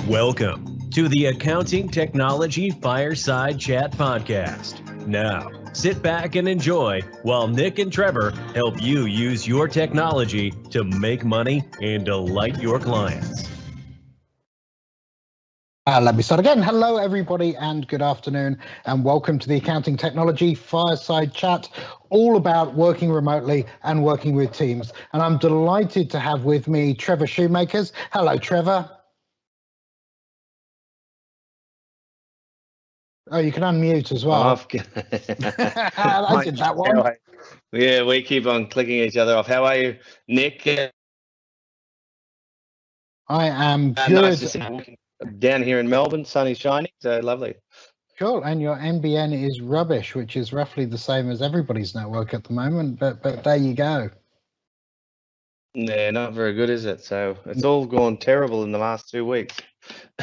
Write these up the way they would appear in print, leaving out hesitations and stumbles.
Welcome to the Accounting Technology Fireside Chat Podcast. Now, sit back and enjoy while Nick and Trevor help you use your technology to make money and delight your clients. Let me start again. Hello, everybody, and good afternoon, and welcome to the Accounting Technology Fireside Chat, all about working remotely and working with teams. And I'm delighted to have with me Trevor Shoemakers. Hello, Trevor. Oh, you can unmute as well. Off. I did that one. Yeah, we keep on clicking each other off. How are you, Nick? I am good. Nice to see you down here in Melbourne, sunny, shining, so lovely. Cool, and your NBN is rubbish, which is roughly the same as everybody's network at the moment, but there you go. Yeah, not very good, is it? So it's all gone terrible in the last 2 weeks.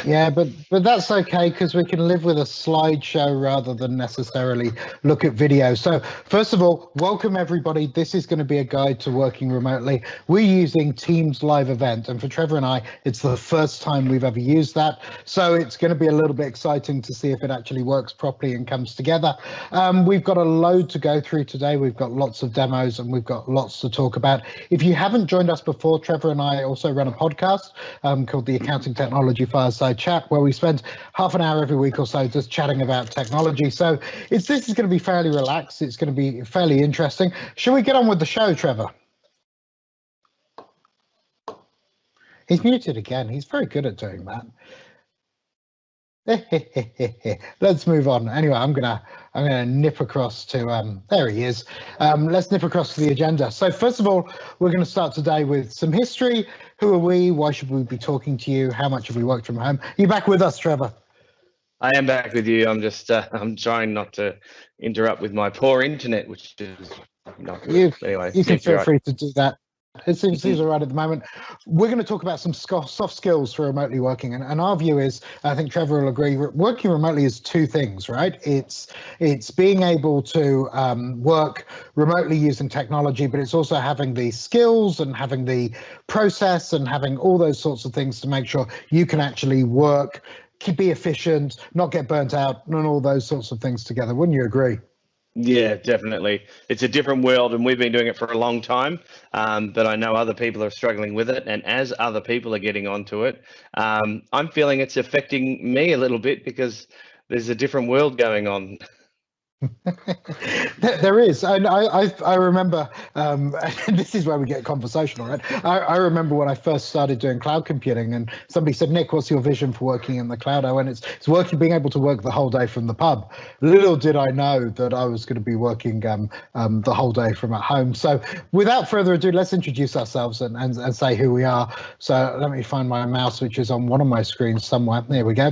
Yeah, but that's okay because we can live with a slideshow rather than necessarily look at video. So first of all, welcome everybody. This is going to be a guide to working remotely. We're using Teams Live Event, and for Trevor and I, it's the first time we've ever used that. So it's going to be a little bit exciting to see if it actually works properly and comes together. We've got a load to go through today. We've got lots of demos and we've got lots to talk about. If you haven't joined us before, Trevor and I also run a podcast called the Accounting Technology Fireside Chat, where we spend half an hour every week or so just chatting about technology. So this is going to be fairly relaxed. It's going to be fairly interesting. Shall we get on with the show, Trevor? He's muted again. He's very good at doing that. Let's move on. Anyway, I'm gonna nip across to there he is. Let's nip across to the agenda. So first of all, we're going to start today with some history. Who are we? Why should we be talking to you? How much have we worked from home? Are you back with us, Trevor? I am back with you. I'm just I'm trying not to interrupt with my poor internet, which is not good. Anyway, you can feel free to do that. It seems all right at the moment. We're going to talk about some soft skills for remotely working, and our view is, I think Trevor will agree, working remotely is two things, right? It's being able to work remotely using technology, but it's also having the skills and having the process and having all those sorts of things to make sure you can actually work, be efficient, not get burnt out, and all those sorts of things together. Wouldn't you agree? Yeah, definitely. It's a different world, and we've been doing it for a long time, but I know other people are struggling with it, and as other people are getting onto it, I'm feeling it's affecting me a little bit because there's a different world going on. There is, and I remember, and this is where we get conversational, right? I remember when I first started doing cloud computing, and somebody said, "Nick, what's your vision for working in the cloud?" I went, "It's working, being able to work the whole day from the pub." Little did I know that I was going to be working the whole day from at home. So, without further ado, let's introduce ourselves and say who we are. So, let me find my mouse, which is on one of my screens somewhere. There we go.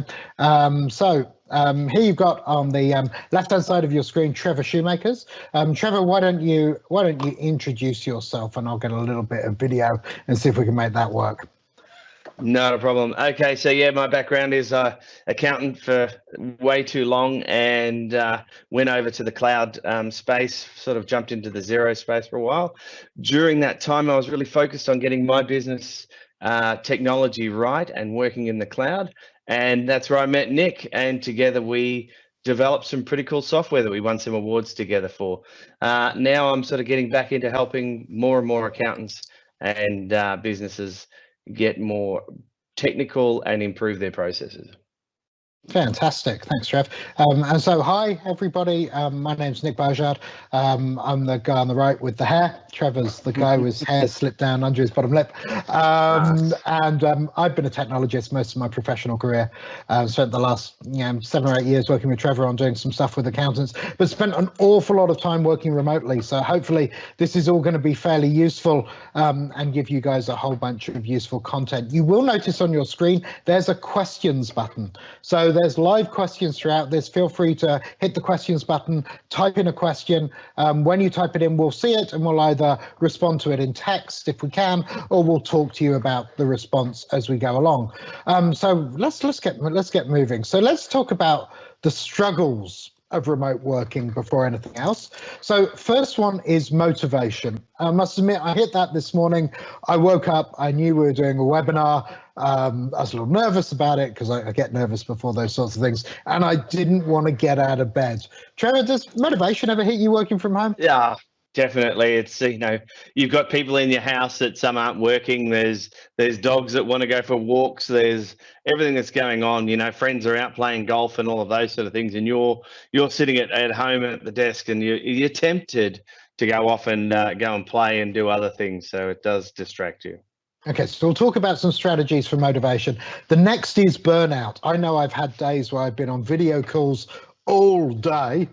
Here you've got on the left-hand side of your screen, Trevor Shoemakers. Trevor, why don't you introduce yourself, and I'll get a little bit of video and see if we can make that work. Not a problem. Okay, so yeah, my background is accountant for way too long, and went over to the cloud space, sort of jumped into the zero space for a while. During that time, I was really focused on getting my business technology right and working in the cloud. And that's where I met Nick, and together we developed some pretty cool software that we won some awards together for. Now I'm sort of getting back into helping more and more accountants and businesses get more technical and improve their processes. Fantastic. Thanks, Trev. And so, hi, everybody. My name's Nick Barjard. I'm the guy on the right with the hair. Trevor's the guy with his hair slipped down under his bottom lip. And I've been a technologist most of my professional career. Spent the last 7 or 8 years working with Trevor on doing some stuff with accountants, but spent an awful lot of time working remotely. So hopefully this is all going to be fairly useful and give you guys a whole bunch of useful content. You will notice on your screen, there's a questions button. So there's live questions throughout this. Feel free to hit the questions button, type in a question. When you type it in, we'll see it and we'll either respond to it in text if we can, or we'll talk to you about the response as we go along. So let's get moving. So let's talk about the struggles of remote working before anything else. So first one is motivation. I must admit, I hit that this morning. I woke up, I knew we were doing a webinar. I was a little nervous about it because I get nervous before those sorts of things, and I didn't want to get out of bed. Trevor, does motivation ever hit you working from home? Yeah, definitely. It's, you've got people in your house that some aren't working. There's dogs that want to go for walks. There's everything that's going on. Friends are out playing golf and all of those sort of things, and you're sitting at home at the desk, and you're tempted to go off and go and play and do other things. So it does distract you. Okay, so we'll talk about some strategies for motivation. The next is burnout. I know I've had days where I've been on video calls all day,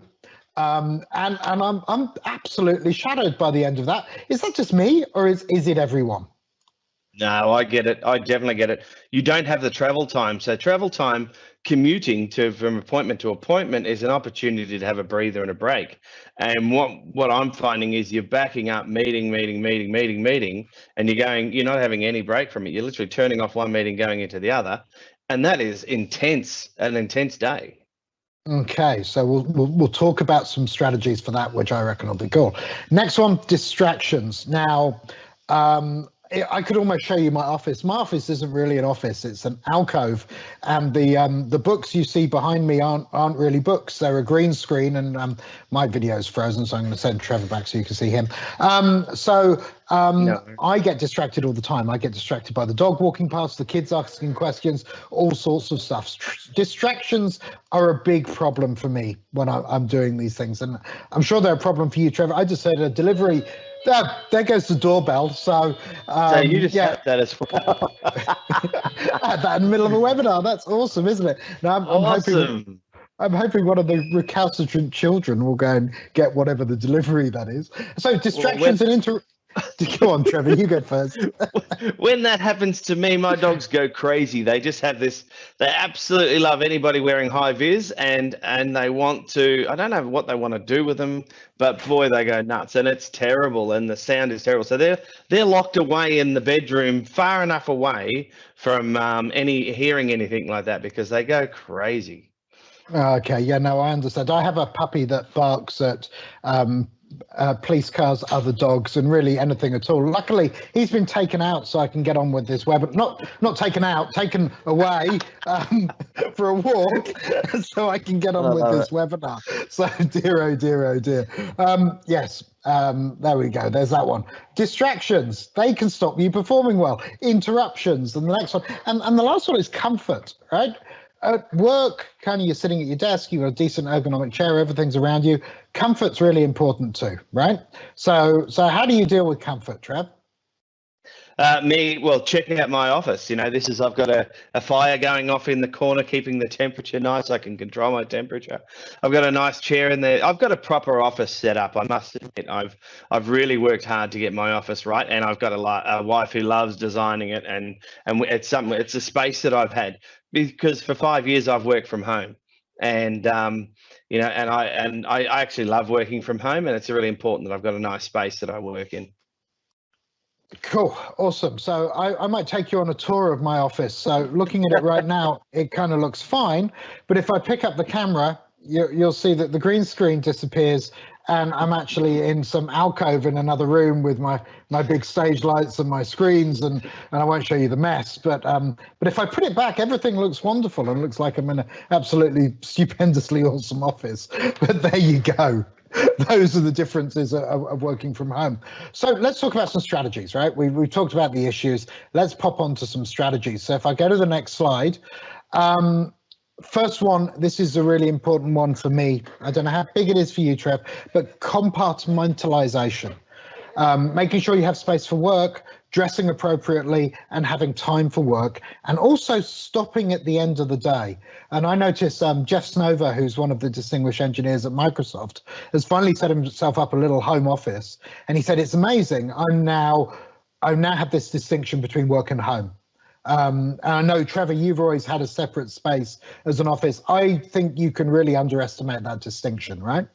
and I'm absolutely shattered by the end of that. Is that just me, or is it everyone? No, I get it. I definitely get it. You don't have the travel time. So travel time, commuting from appointment to appointment is an opportunity to have a breather and a break. And what I'm finding is you're backing up meeting, and you're not having any break from it. You're literally turning off one meeting, going into the other. And that is intense, an intense day. Okay, so we'll talk about some strategies for that, which I reckon will be cool. Next one, distractions. Now, I could almost show you my office. My office isn't really an office; it's an alcove, and the books you see behind me aren't really books. They're a green screen, and my video's frozen, so I'm going to send Trevor back so you can see him. No. I get distracted all the time. I get distracted by the dog walking past, the kids asking questions, all sorts of stuff. Distractions are a big problem for me when I'm doing these things, and I'm sure they're a problem for you, Trevor. I just said a delivery. There goes the doorbell. So you just had that as well. I had that in the middle of a webinar. That's awesome, isn't it? Now, I'm hoping one of the recalcitrant children will go and get whatever the delivery that is. So distractions and Go on, Trevor, you go first. When that happens to me, my dogs go crazy. They just have this, they absolutely love anybody wearing high vis, and they want to, I don't know what they want to do with them, but boy, they go nuts, and it's terrible, and the sound is terrible. So they're locked away in the bedroom, far enough away from hearing anything like that, because they go crazy. Okay, yeah, no, I understand. I have a puppy that barks at police cars, other dogs, and really anything at all. Luckily, he's been taken out so I can get on with this webinar. Not taken out, taken away for a walk so I can get on with this webinar. So dear, oh dear, oh dear. Yes, there we go. There's that one. Distractions, they can stop you performing well. Interruptions, and the next one. And the last one is comfort, right? At work, kind of you're sitting at your desk, you've got a decent ergonomic chair, everything's around you. Comfort's really important too, right? So how do you deal with comfort, Trev? Checking out my office. I've got a fire going off in the corner, keeping the temperature nice. I can control my temperature. I've got a nice chair in there. I've got a proper office set up. I must admit, I've really worked hard to get my office right, and I've got a wife who loves designing it, and it's a space that I've had, because for 5 years I've worked from home, and I actually love working from home, and it's really important that I've got a nice space that I work in. Cool, awesome. So I might take you on a tour of my office. So looking at it right now, it kind of looks fine, but if I pick up the camera, you'll see that the green screen disappears, and I'm actually in some alcove in another room with my big stage lights and my screens, and I won't show you the mess, but if I put it back, everything looks wonderful and looks like I'm in an absolutely stupendously awesome office. But there you go. Those are the differences of working from home. So let's talk about some strategies, right? We've talked about the issues. Let's pop on to some strategies. So if I go to the next slide, first one, this is a really important one for me. I don't know how big it is for you, Trev, but compartmentalization. Making sure you have space for work, dressing appropriately, and having time for work, and also stopping at the end of the day. And I noticed Jeff Snover, who's one of the distinguished engineers at Microsoft, has finally set himself up a little home office. And he said, it's amazing. I now have this distinction between work and home. And I know, Trevor, you've always had a separate space as an office. I think you can really underestimate that distinction, right?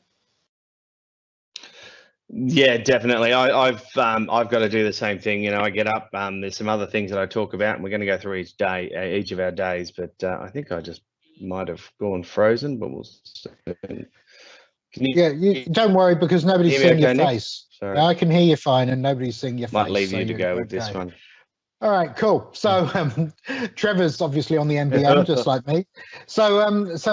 Yeah, definitely. I've got to do the same thing. I get up. There's some other things that I talk about, and we're going to go through each of our days. But I think I just might have gone frozen, but we'll see. Don't worry, because nobody's hear me seeing your okay, Nick? face. Sorry. I can hear you fine, and nobody's seeing your Might face. leave so you to go you're with this okay. one. All right, cool. So Trevor's obviously on the NBM, just like me. So so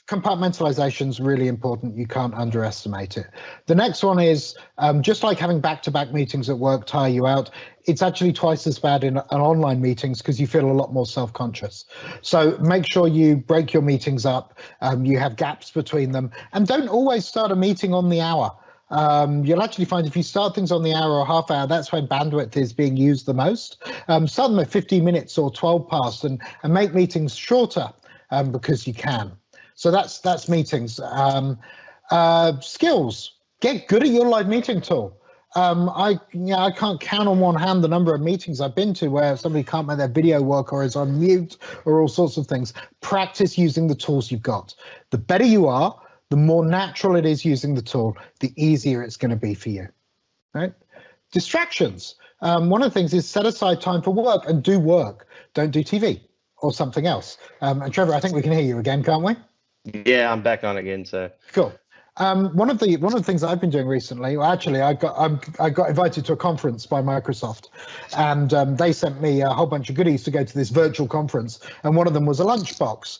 compartmentalization is really important. You can't underestimate it. The next one is just like having back-to-back meetings at work tire you out. It's actually twice as bad in online meetings because you feel a lot more self-conscious. So make sure you break your meetings up. You have gaps between them, and don't always start a meeting on the hour. You'll actually find if you start things on the hour or half hour, that's when bandwidth is being used the most. Start them at 15 minutes or 12 past and make meetings shorter because you can. So that's meetings. Skills. Get good at your live meeting tool. I can't count on one hand the number of meetings I've been to where somebody can't make their video work or is on mute or all sorts of things. Practice using the tools you've got. The better you are, the more natural it is using the tool, the easier it's going to be for you, right? Distractions. One of the things is set aside time for work and do work. Don't do TV or something else. And Trevor, I think we can hear you again, can't we? Yeah, I'm back on again. So cool. One of the things I've been doing recently, well, actually, I got invited to a conference by Microsoft, and they sent me a whole bunch of goodies to go to this virtual conference, and one of them was a lunchbox.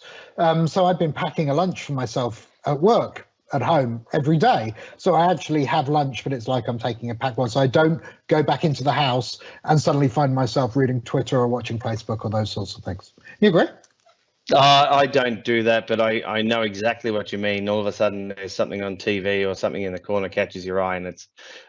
So I've been packing a lunch for myself at work, at home, every day. So I actually have lunch, but it's like I'm taking a packed one. So I don't go back into the house and suddenly find myself reading Twitter or watching Facebook or those sorts of things. You agree? I don't do that, but I know exactly what you mean. All of a sudden, there's something on TV or something in the corner catches your eye, and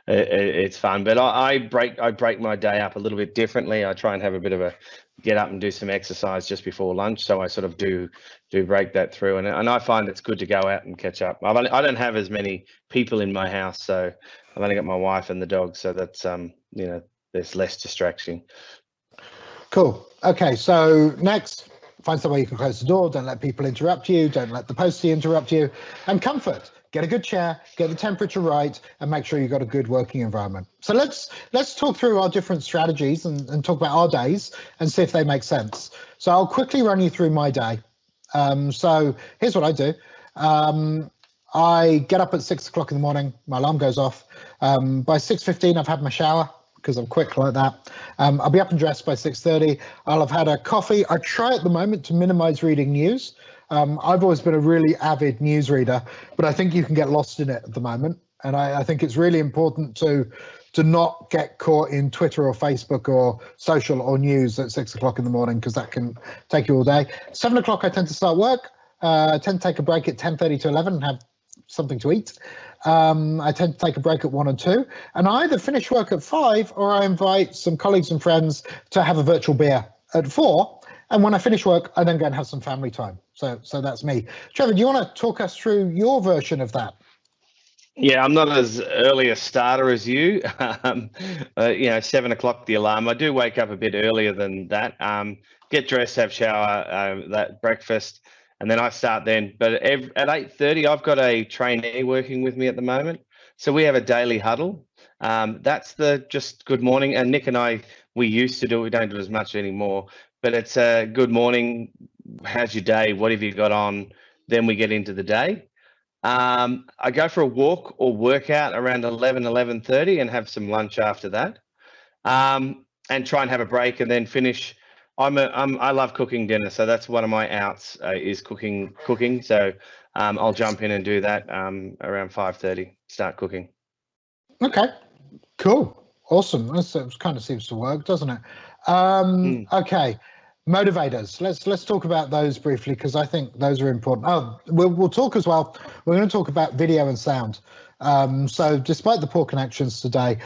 it's fun. But I break my day up a little bit differently. I try and have a bit of a get up and do some exercise just before lunch. So I sort of do break that through, and I find it's good to go out and catch up. I don't have as many people in my house, so I've only got my wife and the dog, so that's there's less distraction. Cool. Okay, so next. Find somewhere you can close the door. Don't let people interrupt you. Don't let the postie interrupt you. And comfort. Get a good chair, get the temperature right, and make sure you've got a good working environment. So let's talk through our different strategies and talk about our days and see if they make sense. So I'll quickly run you through my day. So here's what I do. I get up at 6 o'clock in the morning. My alarm goes off. By 6:15, I've had my shower, because I'm quick like that. I'll be up and dressed by 6:30. I'll have had a coffee. I try at the moment to minimize reading news. I've always been a really avid news reader, but I think you can get lost in it at the moment. And I think it's really important to not get caught in Twitter or Facebook or social or news at 6 o'clock in the morning, because that can take you all day. 7 o'clock, I tend to start work. I tend to take a break at 10:30 to 11 and have something to eat. I tend to take a break at 1 and 2, and I either finish work at 5 or I invite some colleagues and friends to have a virtual beer at 4. And when I finish work, I then go and have some family time. So that's me. Trevor, do you want to talk us through your version of that? Yeah, I'm not as early a starter as you. 7 o'clock the alarm. I do wake up a bit earlier than that. Get dressed, have shower, that breakfast. And then I start then, but at 8:30, I've got a trainee working with me at the moment. So we have a daily huddle. That's the just good morning. And Nick and I, we used to do it. We don't do it as much anymore, but it's a good morning. How's your day? What have you got on? Then we get into the day. I go for a walk or workout around 11:30 and have some lunch after that. And try and have a break and then finish. I love cooking dinner, so that's one of my outs is cooking. So I'll jump in and do that around 5:30. Start cooking. Okay, cool, awesome. That kind of seems to work, doesn't it? Okay, motivators. Let's talk about those briefly, because I think those are important. Oh, we'll talk as well. We're going to talk about video and sound. So despite the poor connections today,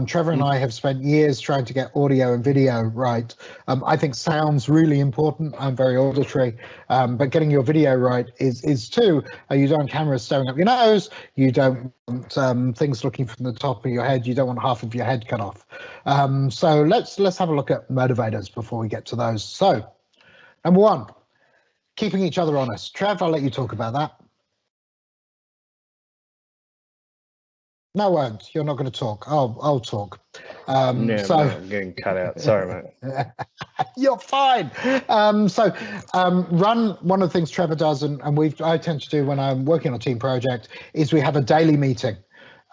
Trevor and I have spent years trying to get audio and video right. I think sound's really important. I'm very auditory, but getting your video right is too. You don't want cameras staring up your nose. You don't want things looking from the top of your head. You don't want half of your head cut off. So let's have a look at motivators before we get to those. So number one, keeping each other honest. Trev, I'll let you talk about that. No, I won't. You're not going to talk. I'll talk. No, I'm getting cut out. Sorry, mate. You're fine. Run. One of the things Trevor does, and I tend to do when I'm working on a team project, is we have a daily meeting.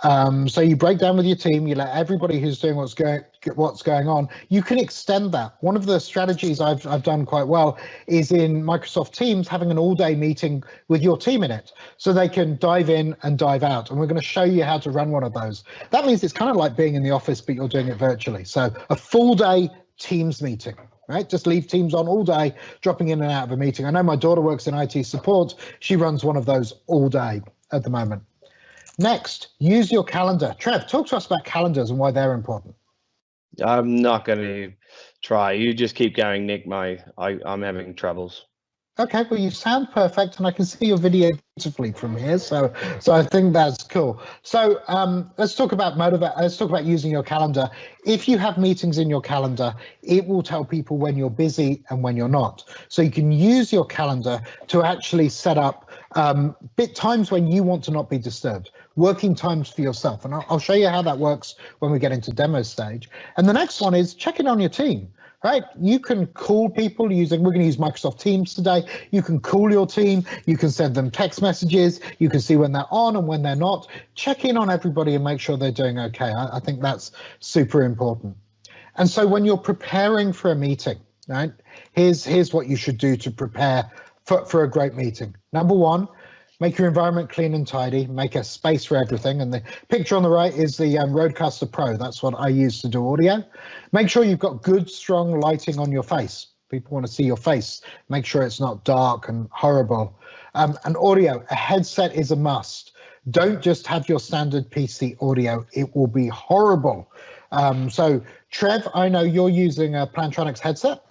So you break down with your team, you let everybody who's doing what's going on. You can extend that. One of the strategies I've done quite well is in Microsoft Teams having an all-day meeting with your team in it, so they can dive in and dive out. And we're going to show you how to run one of those. That means it's kind of like being in the office, but you're doing it virtually. So a full-day Teams meeting. Right, just leave Teams on all day, dropping in and out of a meeting. I know my daughter works in IT support. She runs one of those all day at the moment. Next, use your calendar. Trev, talk to us about calendars and why they're important. I'm not going to try. You just keep going, Nick. I'm having troubles. Okay, well, you sound perfect, and I can see your video beautifully from here, so I think that's cool. So let's talk about Let's talk about using your calendar. If you have meetings in your calendar, it will tell people when you're busy and when you're not. So you can use your calendar to actually set up times when you want to not be disturbed, working times for yourself, and I'll show you how that works when we get into demo stage. And the next one is checking on your team. Right, you can call people we're going to use Microsoft Teams today. You can call your team, you can send them text messages, you can see when they're on and when they're not. Check in on everybody and make sure they're doing okay. I think that's super important. And so when you're preparing for a meeting, right, here's what you should do to prepare for a great meeting. Number one, make your environment clean and tidy, make a space for everything. And the picture on the right is the Rodecaster Pro. That's what I use to do audio. Make sure you've got good, strong lighting on your face. People want to see your face. Make sure it's not dark and horrible. And audio, a headset is a must. Don't just have your standard PC audio. It will be horrible. So Trev, I know you're using a Plantronics headset.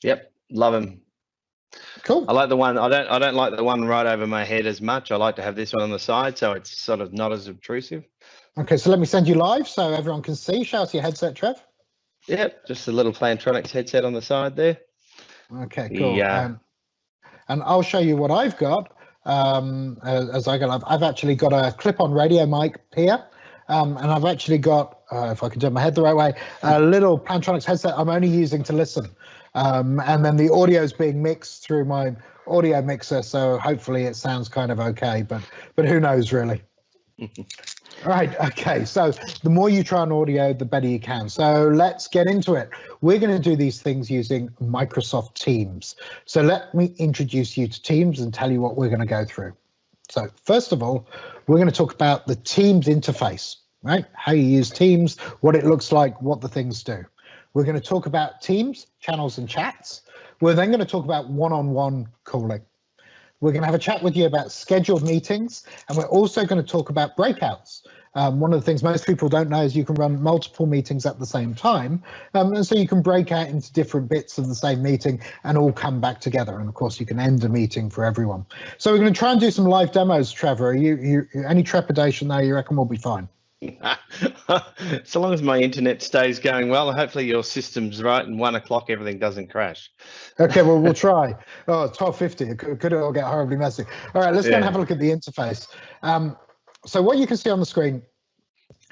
Yep, love them. Cool. I like the one. I don't like the one right over my head as much. I like to have this one on the side, so it's sort of not as obtrusive. Okay, so let me send you live so everyone can see. Show us your headset, Trev. Yep, just a little Plantronics headset on the side there. Okay, cool. Yeah. And I'll show you what I've got. I've actually got a clip-on radio mic here, and I've actually got, if I can turn my head the right way, a little Plantronics headset I'm only using to listen. And then the audio is being mixed through my audio mixer, so hopefully it sounds kind of okay, but who knows really. All right, okay, so the more you try on audio, the better you can. So let's get into it. We're going to do these things using Microsoft Teams. So let me introduce you to Teams and tell you what we're going to go through. So first of all, we're going to talk about the Teams interface, right? How you use Teams, what it looks like, what the things do. We're going to talk about Teams, channels, and chats. We're then going to talk about one-on-one calling. We're going to have a chat with you about scheduled meetings, and we're also going to talk about breakouts. One of the things most people don't know is you can run multiple meetings at the same time, and so you can break out into different bits of the same meeting and all come back together. And of course, you can end a meeting for everyone. So we're going to try and do some live demos, Trevor. Any trepidation there? You reckon we'll be fine? So long as my internet stays going well, hopefully your system's right and 1 o'clock everything doesn't crash. Okay, well, we'll try. Oh, it's 12:50. It could all get horribly messy. All right, let's go and have a look at the interface. So what you can see on the screen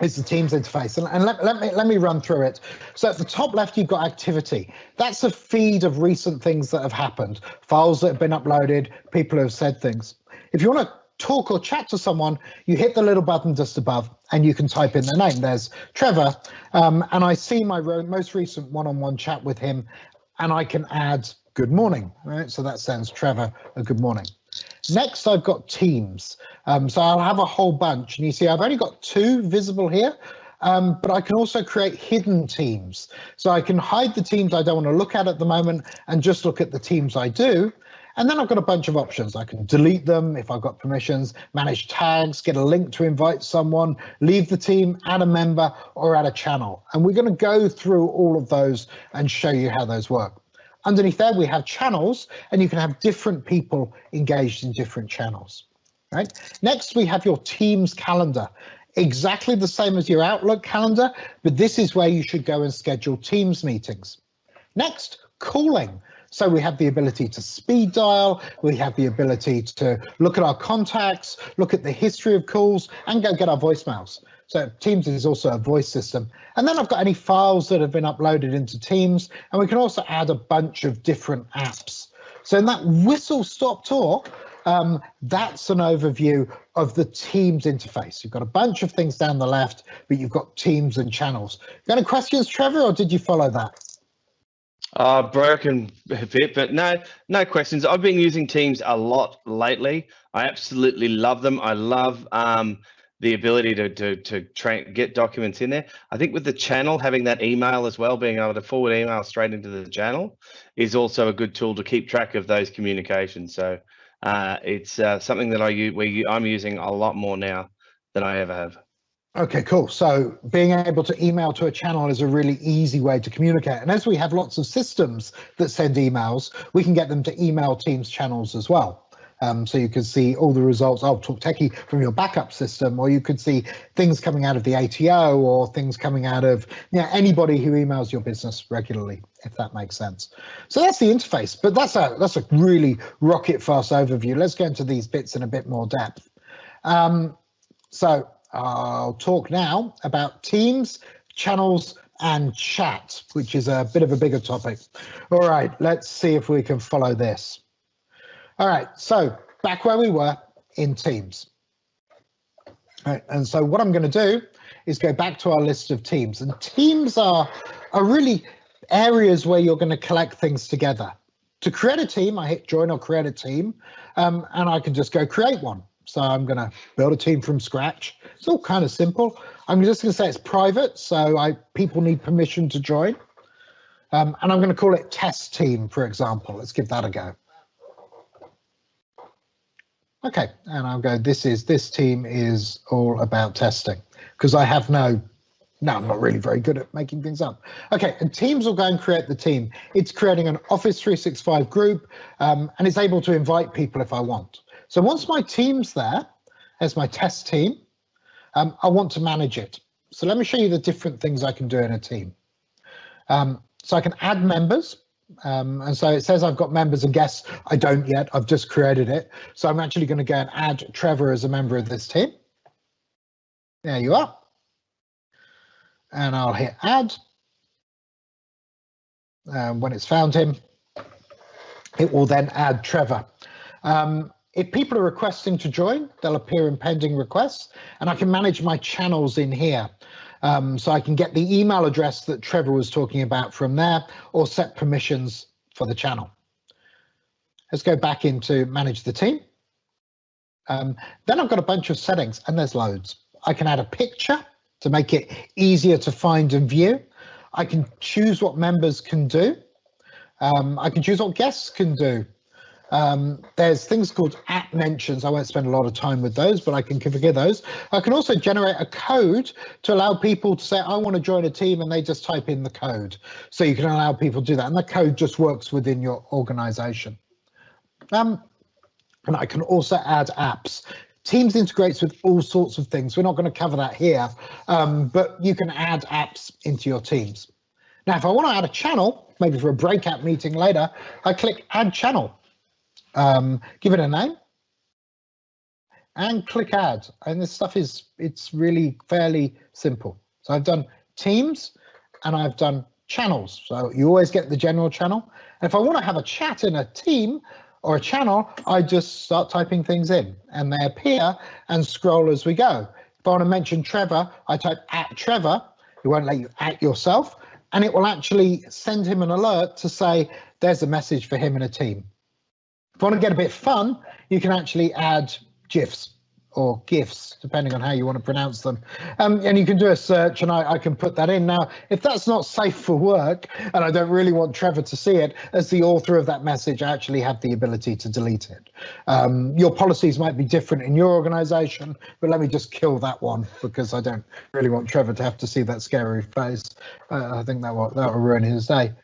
is the Teams interface, and let me run through it. So at the top left, you've got activity. That's a feed of recent things that have happened, files that have been uploaded, people who have said things. If you want to talk or chat to someone, you hit the little button just above and you can type in their name. There's Trevor, and I see my most recent one-on-one chat with him, and I can add good morning, right? So that sends Trevor a good morning. Next, I've got Teams. So I'll have a whole bunch, and you see I've only got 2 visible here, but I can also create hidden teams. So I can hide the teams I don't want to look at the moment and just look at the teams I do. And then I've got a bunch of options. I can delete them if I've got permissions, manage tags, get a link to invite someone, leave the team, add a member, or add a channel. And we're going to go through all of those and show you how those work. Underneath there, we have channels, and you can have different people engaged in different channels. Right? Next, we have your Teams calendar. Exactly the same as your Outlook calendar, but this is where you should go and schedule Teams meetings. Next, calling. So we have the ability to speed dial, we have the ability to look at our contacts, look at the history of calls, and go get our voicemails. So Teams is also a voice system. And then I've got any files that have been uploaded into Teams, and we can also add a bunch of different apps. So in that whistle-stop tour, that's an overview of the Teams interface. You've got a bunch of things down the left, but you've got Teams and channels. Got any questions, Trevor, or did you follow that? Broken a bit, but no questions. I've been using Teams a lot lately. I absolutely love them. I love the ability to get documents in there. I think with the channel, having that email as well, being able to forward email straight into the channel is also a good tool to keep track of those communications. So it's something that I'm using a lot more now than I ever have. Okay, cool. So being able to email to a channel is a really easy way to communicate. And as we have lots of systems that send emails, we can get them to email Teams channels as well. So you can see all the results of Talk Techie from your backup system, or you could see things coming out of the ATO or things coming out of anybody who emails your business regularly, if that makes sense. So that's the interface, but that's a really rocket fast overview. Let's go into these bits in a bit more depth. So I'll talk now about Teams, channels, and chat, which is a bit of a bigger topic. All right, let's see if we can follow this. All right, so back where we were in Teams. All right, and so what I'm going to do is go back to our list of teams. And teams are really areas where you're going to collect things together. To create a team, I hit join or create a team, and I can just go create one. So I'm going to build a team from scratch. It's all kind of simple. I'm just going to say it's private, so people need permission to join. And I'm going to call it test team, for example. Let's give that a go. Okay, and I'll go, this team is all about testing, because I have I'm not really very good at making things up. Okay, and Teams will go and create the team. It's creating an Office 365 group, and it's able to invite people if I want. So once my team's there, as my test team, I want to manage it. So let me show you the different things I can do in a team. So I can add members. And so it says I've got members and guests. I don't yet. I've just created it. So I'm actually going to go and add Trevor as a member of this team. There you are. And I'll hit add. When it's found him, it will then add Trevor. If people are requesting to join, they'll appear in pending requests, and I can manage my channels in here. So I can get the email address that Trevor was talking about from there, or set permissions for the channel. Let's go back into manage the team. Then I've got a bunch of settings, and there's loads. I can add a picture to make it easier to find and view. I can choose what members can do. I can choose what guests can do. There's things called app mentions. I won't spend a lot of time with those, but I can configure those. I can also generate a code to allow people to say, I want to join a team, and they just type in the code. So you can allow people to do that, and the code just works within your organization. And I can also add apps. Teams integrates with all sorts of things. We're not going to cover that here, but you can add apps into your teams. Now, if I want to add a channel, maybe for a breakout meeting later, I click add channel. Give it a name and click add, and this stuff it's really fairly simple. So I've done teams and I've done channels, so you always get the general channel. And if I want to have a chat in a team or a channel, I just start typing things in and they appear and scroll as we go. If I want to mention Trevor, I type @Trevor. It won't let you @ yourself, and it will actually send him an alert to say there's a message for him in a team. If you want to get a bit fun, you can actually add GIFs or GIFs, depending on how you want to pronounce them. And you can do a search, and I can put that in. Now, if that's not safe for work, and I don't really want Trevor to see it, as the author of that message, I actually have the ability to delete it. Your policies might be different in your organization, but let me just kill that one, because I don't really want Trevor to have to see that scary face. I think that will ruin his day.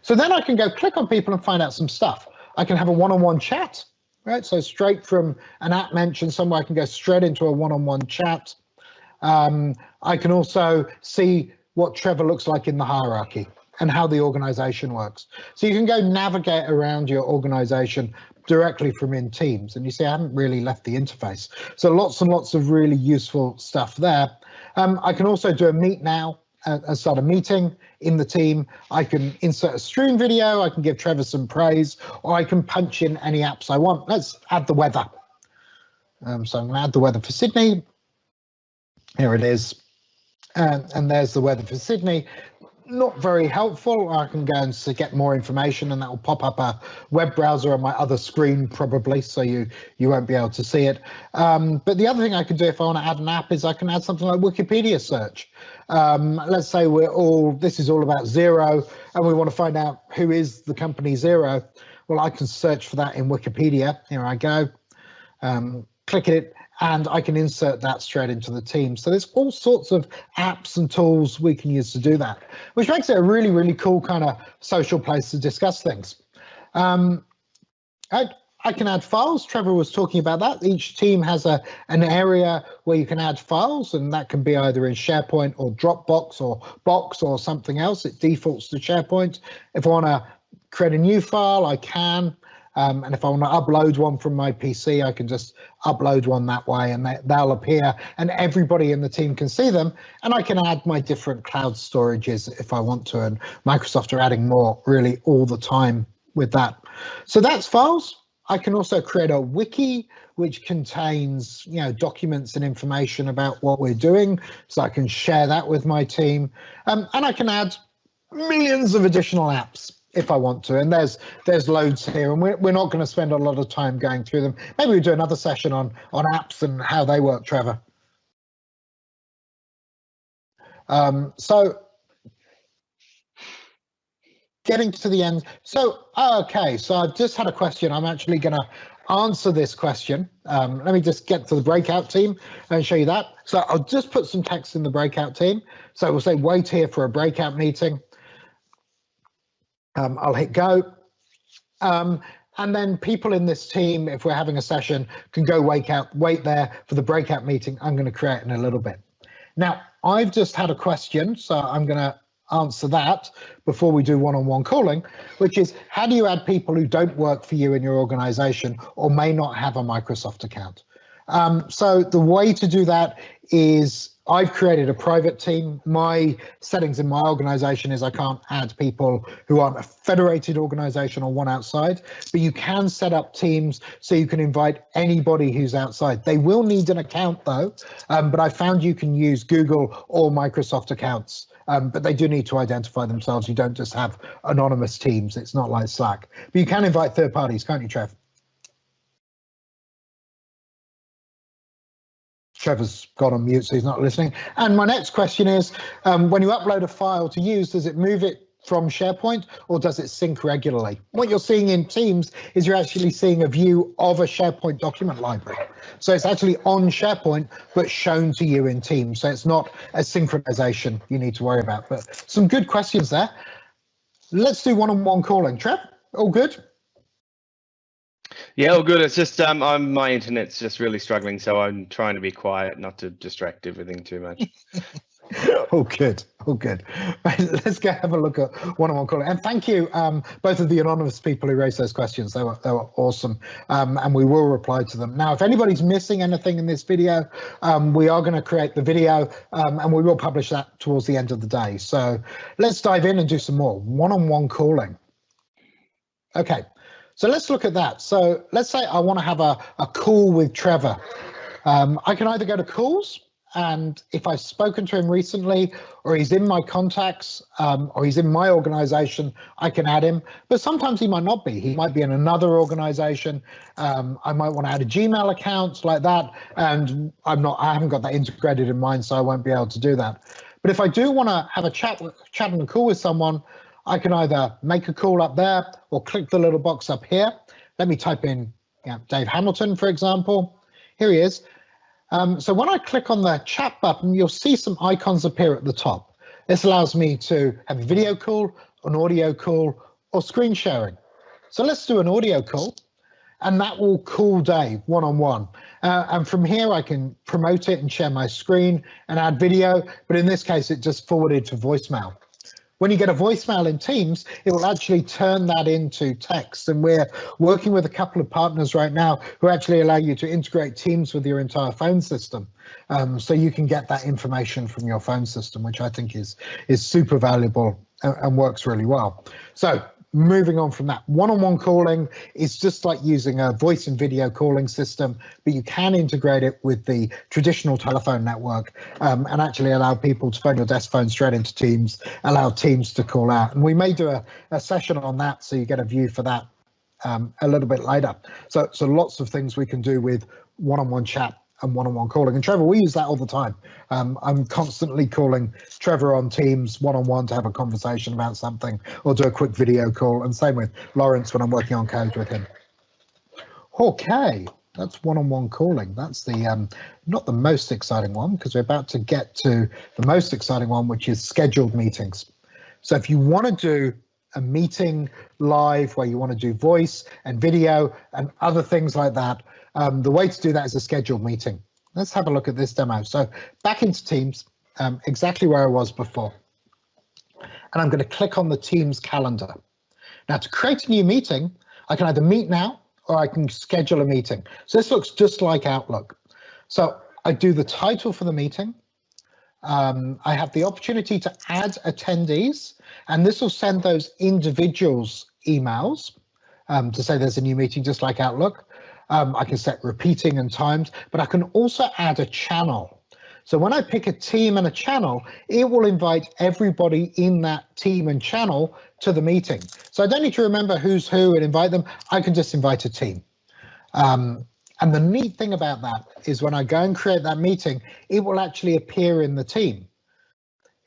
So then I can go click on people and find out some stuff. I can have a one-on-one chat, right? So straight from an app mention somewhere, I can go straight into a one-on-one chat. I can also see what Trevor looks like in the hierarchy. and how the organization works. So you can go navigate around your organization directly from in Teams. And you see, I haven't really left the interface. So lots and lots of really useful stuff there. I can also do a meet now and start a meeting in the team. I can insert a stream video. I can give Trevor some praise, or I can punch in any apps I want. Let's add the weather. So I'm going to add the weather for Sydney. Here it is. And there's the weather for Sydney. Not very helpful. I can go and get more information, and that will pop up a web browser on my other screen probably, so you won't be able to see it. But the other thing I can do if I want to add an app is I can add something like Wikipedia search. Let's say this is all about Xero, and we want to find out who is the company Xero. Well, I can search for that in Wikipedia. Here I go. Click it, and I can insert that straight into the team. So there's all sorts of apps and tools we can use to do that, which makes it a really, really cool kind of social place to discuss things. I can add files. Trevor was talking about that. Each team has an area where you can add files, and that can be either in SharePoint or Dropbox or Box or something else. It defaults to SharePoint. If I want to create a new file, I can. And if I want to upload one from my PC, I can just upload one that way, and they'll appear, and everybody in the team can see them. And I can add my different cloud storages if I want to, and Microsoft are adding more really all the time with that. So that's files. I can also create a wiki, which contains, documents and information about what we're doing, so I can share that with my team. And I can add millions of additional apps if I want to, and there's loads here, and we're not going to spend a lot of time going through them. Maybe we do another session on apps and how they work, Trevor. So getting to the end. So okay, so I've just had a question. I'm actually going to answer this question. Let me just get to the breakout team and show you that. So I'll just put some text in the breakout team. So we'll say wait here for a breakout meeting. I'll hit go, and then people in this team, if we're having a session, can go wait there for the breakout meeting I'm going to create in a little bit. Now, I've just had a question, so I'm going to answer that before we do one-on-one calling, which is, how do you add people who don't work for you in your organization or may not have a Microsoft account? So the way to do that is I've created a private team. My settings in my organization is I can't add people who aren't a federated organization or one outside, but you can set up teams so you can invite anybody who's outside. They will need an account though, but I found you can use Google or Microsoft accounts, but they do need to identify themselves. You don't just have anonymous teams. It's not like Slack, but you can invite third parties, can't you, Trev? Trevor's gone on mute, so he's not listening. And my next question is, when you upload a file to use, does it move it from SharePoint or does it sync regularly? What you're seeing in Teams is you're actually seeing a view of a SharePoint document library. So it's actually on SharePoint, but shown to you in Teams. So it's not a synchronization you need to worry about, but some good questions there. Let's do one-on-one calling. Trev, all good? Yeah, all good. It's just my internet's just really struggling, so I'm trying to be quiet, not to distract everything too much. Oh, good. Oh, good. Let's go have a look at one-on-one calling. And thank you, both of the anonymous people who raised those questions. They were awesome, and we will reply to them. Now, if anybody's missing anything in this video, we are going to create the video, and we will publish that towards the end of the day. So let's dive in and do some more one-on-one calling. Okay. So let's look at that. So let's say I want to have a call with Trevor. I can either go to calls, and if I've spoken to him recently, or he's in my contacts, or he's in my organization, I can add him. But sometimes he might not be. He might be in another organization. I might want to add a Gmail account like that, and I haven't got that integrated in mine, so I won't be able to do that. But if I do want to have a chat and a call with someone, I can either make a call up there or click the little box up here. Let me type in Dave Hamilton, for example. Here he is. So when I click on the chat button, you'll see some icons appear at the top. This allows me to have a video call, an audio call, or screen sharing. So let's do an audio call, and that will call Dave one-on-one. And from here, I can promote it and share my screen and add video. But in this case, it just forwarded to voicemail. when you get a voicemail in Teams, it will actually turn that into text. And we're working with a couple of partners right now who actually allow you to integrate Teams with your entire phone system. So you can get that information from your phone system, which I think is super valuable and works really well. So moving on from that, one-on-one calling is just like using a voice and video calling system, but you can integrate it with the traditional telephone network and actually allow people to phone your desk phone straight into Teams, allow Teams to call out. And we may do a session on that, so you get a view for that a little bit later. So lots of things we can do with one-on-one chat and one-on-one calling. And Trevor, we use that all the time. I'm constantly calling Trevor on Teams one-on-one to have a conversation about something or do a quick video call, and same with Lawrence when I'm working on code with him. Okay, that's one-on-one calling. That's the not the most exciting one, because we're about to get to the most exciting one, which is scheduled meetings. So if you want to do a meeting live where you want to do voice and video and other things like that, the way to do that is a scheduled meeting. Let's have a look at this demo. So back into Teams, exactly where I was before. And I'm going to click on the Teams calendar. Now to create a new meeting, I can either meet now or I can schedule a meeting. So this looks just like Outlook. So I do the title for the meeting. I have the opportunity to add attendees, and this will send those individuals emails to say there's a new meeting, just like Outlook. I can set repeating and timed, but I can also add a channel. So when I pick a team and a channel, it will invite everybody in that team and channel to the meeting. So I don't need to remember who's who and invite them. I can just invite a team. And the neat thing about that is when I go and create that meeting, it will actually appear in the team.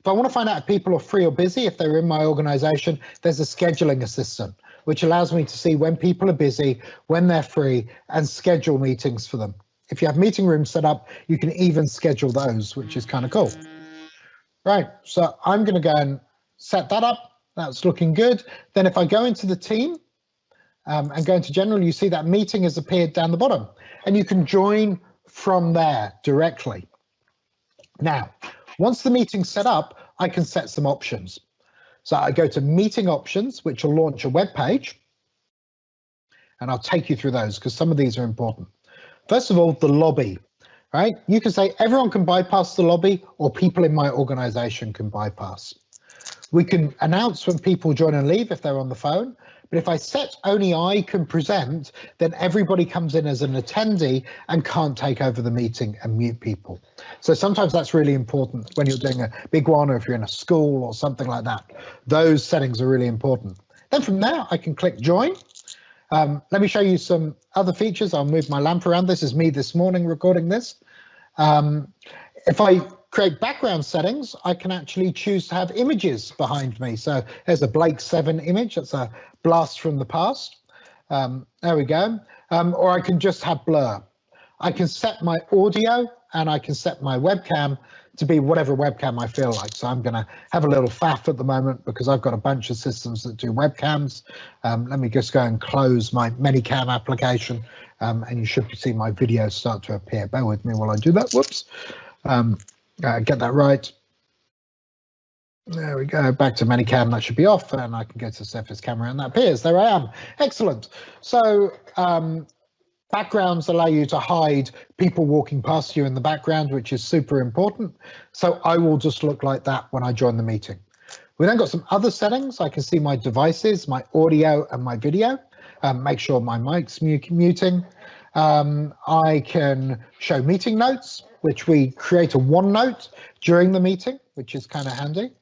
If I want to find out if people are free or busy, if they're in my organization, there's a scheduling assistant, which allows me to see when people are busy, when they're free, and schedule meetings for them. If you have meeting rooms set up, you can even schedule those, which is kind of cool. Right, so I'm going to go and set that up. That's looking good. Then if I go into the team and go into general, you see that meeting has appeared down the bottom, and you can join from there directly. Now, once the meeting's set up, I can set some options. So I go to meeting options, which will launch a web page, and I'll take you through those because some of these are important. First of all, the lobby, right? You can say everyone can bypass the lobby or people in my organization can bypass. We can announce when people join and leave if they're on the phone, but if I set only I can present, then everybody comes in as an attendee and can't take over the meeting and mute people. So sometimes that's really important when you're doing a big one or if you're in a school or something like that. Those settings are really important. Then from there, I can click join. Let me show you some other features. I'll move my lamp around. This is me this morning recording this. If I create background settings, I can actually choose to have images behind me. So there's a Blake 7 image. That's a blast from the past. There we go. Or I can just have blur. I can set my audio and I can set my webcam to be whatever webcam I feel like. So I'm going to have a little faff at the moment because I've got a bunch of systems that do webcams. Let me just go and close my Manycam application and you should see my video start to appear. Bear with me while I do that. Whoops. Get that right. There we go, back to Manycam, that should be off, and I can go to Surface Camera and that appears. There I am. Excellent. So backgrounds allow you to hide people walking past you in the background, which is super important. So I will just look like that when I join the meeting. We then got some other settings. I can see my devices, my audio and my video. Make sure my mic's muting. I can show meeting notes, which we create a OneNote during the meeting, which is kind of handy.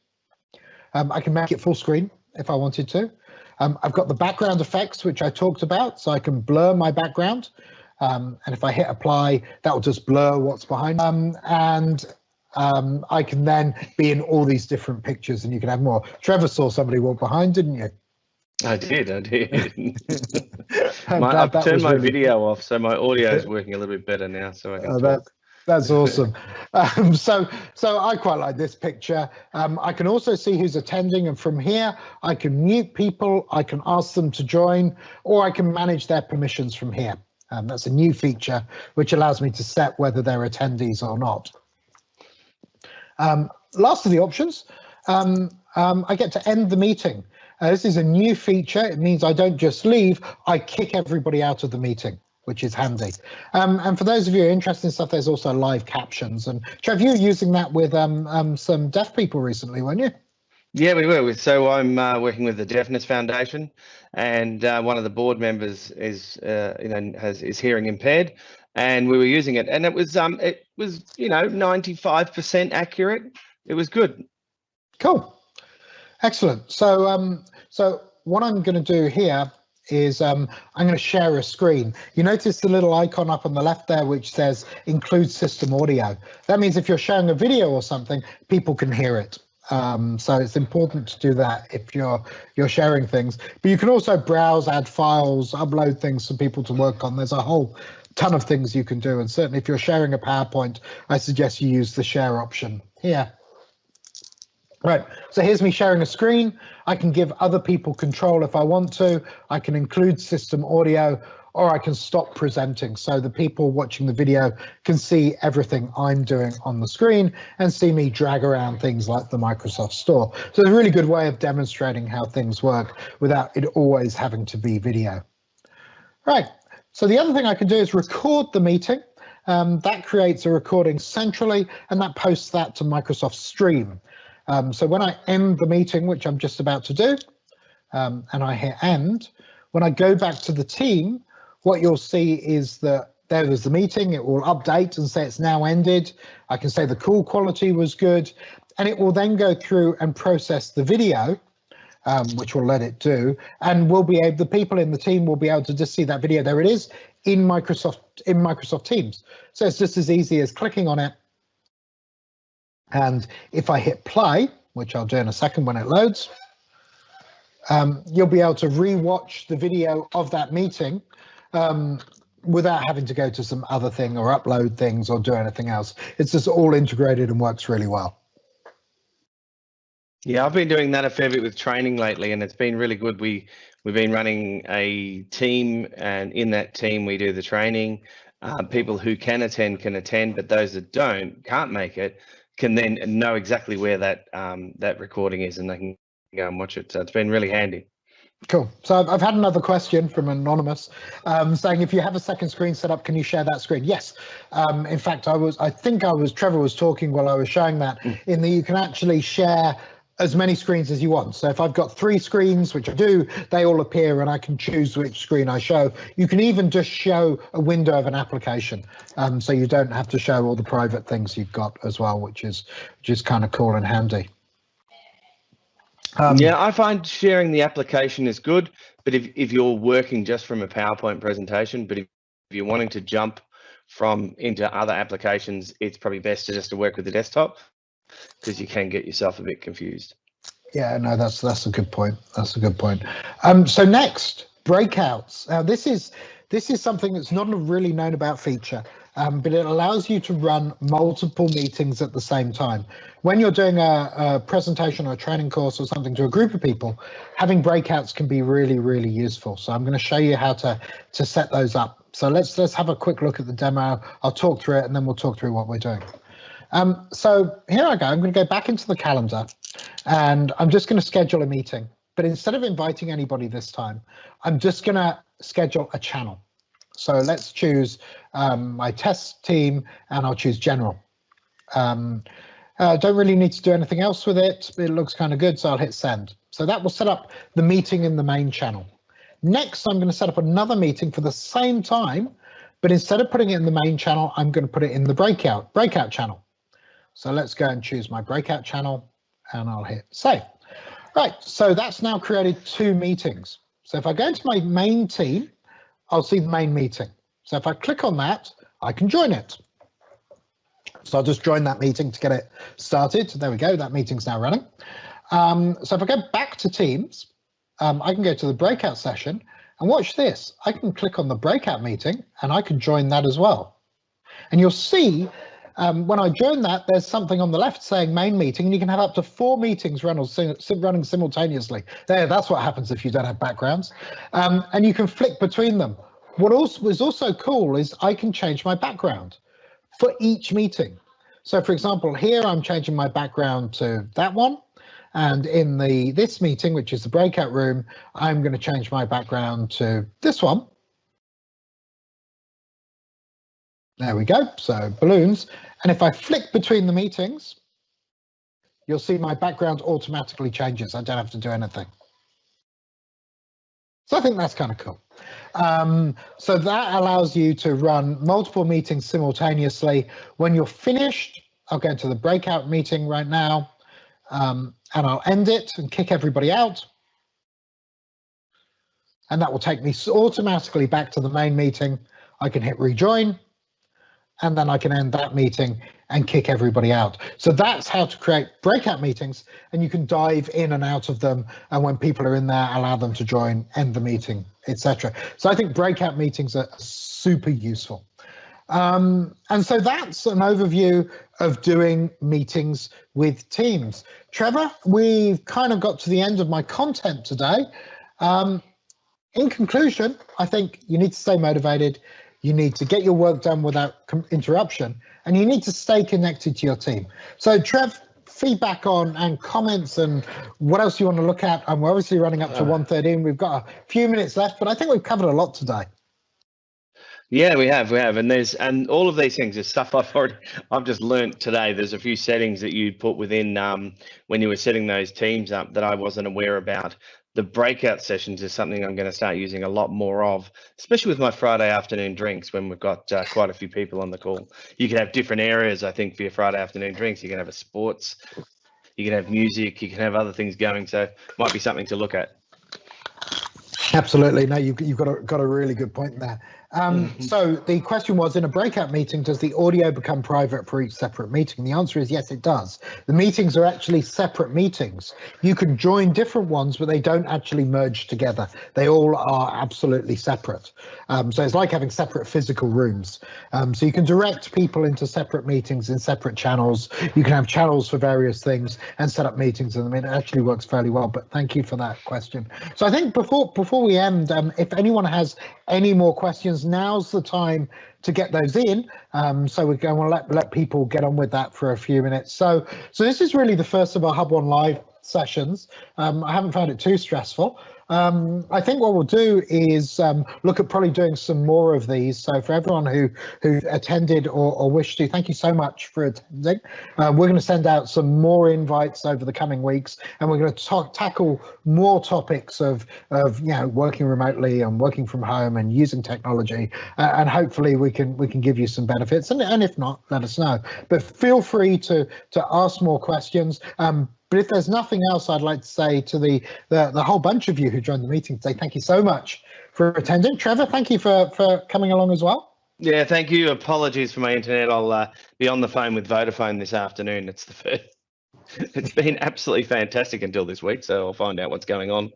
I can make it full screen if I wanted to. I've got the background effects, which I talked about, so I can blur my background. And if I hit apply, that will just blur what's behind. I can then be in all these different pictures and you can have more. Trevor saw somebody walk behind, didn't you? I did. I've turned my video off, so my audio is working a little bit better now, so I can talk. That's awesome. So I quite like this picture. I can also see who's attending, and from here I can mute people, I can ask them to join, or I can manage their permissions from here. That's a new feature which allows me to set whether they're attendees or not. Last of the options, I get to end the meeting. This is a new feature. It means I don't just leave, I kick everybody out of the meeting, which is handy. And for those of you interested in stuff, there's also live captions. And Trev, you were using that with some deaf people recently, weren't you? Yeah, we were. So I'm working with the Deafness Foundation, and one of the board members is is hearing impaired, and we were using it, and it was 95% accurate. It was good. Cool, excellent. So so what I'm going to do here is I'm going to share a screen. You notice the little icon up on the left there which says include system audio. That means if you're showing a video or something, people can hear it. So it's important to do that if you're sharing things. But you can also browse, add files, upload things for people to work on. There's a whole ton of things you can do. And certainly if you're sharing a PowerPoint, I suggest you use the share option here. Right, so here's me sharing a screen. I can give other people control if I want to. I can include system audio, or I can stop presenting so the people watching the video can see everything I'm doing on the screen and see me drag around things like the Microsoft Store. So it's a really good way of demonstrating how things work without it always having to be video. Right, so the other thing I can do is record the meeting. That creates a recording centrally, and that posts that to Microsoft Stream. So when I end the meeting, which I'm just about to do, and I hit end, when I go back to the team, what you'll see is that there was the meeting. It will update and say it's now ended. I can say the call quality was good, and it will then go through and process the video, which will let it do, and the people in the team will be able to just see that video. There it is in Microsoft Teams. So it's just as easy as clicking on it. And if I hit play, which I'll do in a second when it loads, you'll be able to re-watch the video of that meeting without having to go to some other thing or upload things or do anything else. It's just all integrated and works really well. Yeah, I've been doing that a fair bit with training lately, and it's been really good. We've been running a team, and in that team we do the training. People who can attend, but those that can't make it, can then know exactly where that recording is, and they can go and watch it. So it's been really handy. Cool. So I've had another question from Anonymous saying, if you have a second screen set up, can you share that screen? Yes. In fact, Trevor was talking while I was showing that, in that you can actually share as many screens as you want. So if I've got 3 screens, which I do, they all appear and I can choose which screen I show. You can even just show a window of an application. So you don't have to show all the private things you've got as well, which is kind of cool and handy. Yeah, I find sharing the application is good, but if you're working just from a PowerPoint presentation, but if you're wanting to jump into other applications, it's probably best to work with the desktop, because you can get yourself a bit confused. Yeah, no, that's a good point. That's a good point. So next, breakouts. This is something that's not a really known about feature, but it allows you to run multiple meetings at the same time. When you're doing a presentation or a training course or something to a group of people, having breakouts can be really, really useful. So I'm going to show you how to set those up. So let's have a quick look at the demo. I'll talk through it, and then we'll talk through what we're doing. So here I go. I'm going to go back into the calendar, and I'm just going to schedule a meeting. But instead of inviting anybody this time, I'm just going to schedule a channel. So let's choose my test team, and I'll choose general. Don't really need to do anything else with it. It looks kind of good, so I'll hit send. So that will set up the meeting in the main channel. Next, I'm going to set up another meeting for the same time, but instead of putting it in the main channel, I'm going to put it in the breakout channel. So let's go and choose my breakout channel, and I'll hit save. Right, so that's now created 2 meetings. So if I go into my main team, I'll see the main meeting. So if I click on that, I can join it. So I'll just join that meeting to get it started. There we go, that meeting's now running. So if I go back to Teams, I can go to the breakout session, and watch this. I can click on the breakout meeting, and I can join that as well. And you'll see when I join that, there's something on the left saying main meeting, and you can have up to 4 meetings running simultaneously. That's what happens if you don't have backgrounds. And you can flick between them. What is also cool is I can change my background for each meeting. So for example, here I'm changing my background to that one. And in this meeting, which is the breakout room, I'm going to change my background to this one. There we go, so balloons. And if I flick between the meetings, you'll see my background automatically changes. I don't have to do anything. So I think that's kind of cool. So that allows you to run multiple meetings simultaneously. When you're finished, I'll go into the breakout meeting right now, and I'll end it and kick everybody out. And that will take me automatically back to the main meeting. I can hit rejoin, and then I can end that meeting and kick everybody out. So that's how to create breakout meetings, and you can dive in and out of them, and when people are in there, allow them to join, end the meeting, etc. So I think breakout meetings are super useful. And so that's an overview of doing meetings with teams. Trevor, we've kind of got to the end of my content today. In conclusion, I think you need to stay motivated. You need to get your work done without interruption, and you need to stay connected to your team. So Trev, feedback on and comments and what else you want to look at. And we're obviously running up to 1:13. We've got a few minutes left, but I think we've covered a lot today. Yeah, we have, and all of these things is stuff I've just learnt today. There's a few settings that you put within when you were setting those teams up that I wasn't aware about. The breakout sessions is something I'm going to start using a lot more of, especially with my Friday afternoon drinks when we've got quite a few people on the call. You can have different areas, I think, for your Friday afternoon drinks. You can have a sports, you can have music, you can have other things going. So might be something to look at. Absolutely. No, you've got a really good point there. So the question was, in a breakout meeting, does the audio become private for each separate meeting? The answer is yes, it does. The meetings are actually separate meetings. You can join different ones, but they don't actually merge together. They all are absolutely separate. So it's like having separate physical rooms. So you can direct people into separate meetings in separate channels. You can have channels for various things and set up meetings in them. It actually works fairly well, but thank you for that question. So I think before we end, if anyone has any more questions, now's the time to get those in. So we're going to let people get on with that for a few minutes. So this is really the first of our HubOne Live sessions. I haven't found it too stressful. I think what we'll do is look at probably doing some more of these. So for everyone who attended or wished to, thank you so much for attending. We're going to send out some more invites over the coming weeks, and we're going to tackle more topics of working remotely and working from home and using technology, and hopefully we can give you some benefits. And if not, let us know. But feel free to ask more questions. But if there's nothing else, I'd like to say to the whole bunch of you who joined the meeting today, thank you so much for attending. Trevor, thank you for coming along as well. Yeah, thank you. Apologies for my internet. I'll be on the phone with Vodafone this afternoon. It's the first. It's been absolutely fantastic until this week, so I'll find out what's going on.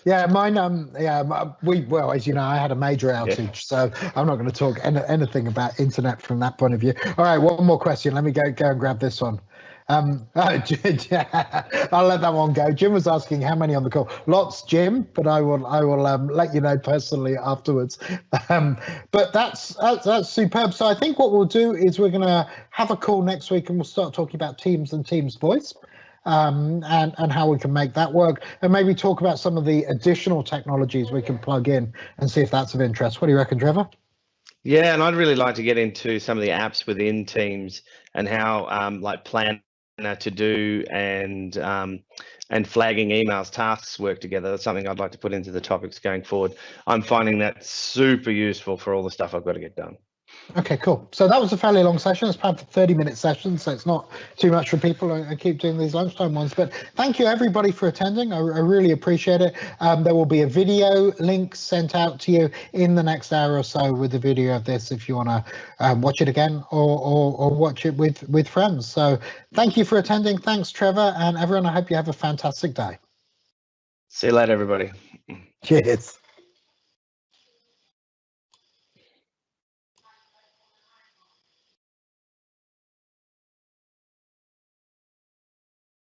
Yeah, mine. Well, as you know, I had a major outage, so I'm not going to talk anything about internet from that point of view. All right, one more question. Let me go and grab this one. I'll let that one go. Jim was asking how many on the call. Lots, Jim, but I will let you know personally afterwards. But that's superb. So I think what we'll do is we're going to have a call next week, and we'll start talking about Teams and Teams Voice. And how we can make that work, and maybe talk about some of the additional technologies we can plug in and see if that's of interest. What do you reckon, Trevor? Yeah, and I'd really like to get into some of the apps within Teams and how like Planner to do and flagging emails, tasks work together. That's something I'd like to put into the topics going forward. I'm finding that super useful for all the stuff I've got to get done. Okay, cool. So that was a fairly long session. It's planned for 30-minute sessions, so it's not too much for people. I keep doing these lunchtime ones, but thank you everybody for attending. I really appreciate it. There will be a video link sent out to you in the next hour or so with the video of this if you want to watch it again or watch it with friends. So thank you for attending. Thanks, Trevor, and everyone. I hope you have a fantastic day. See you later, everybody. Cheers.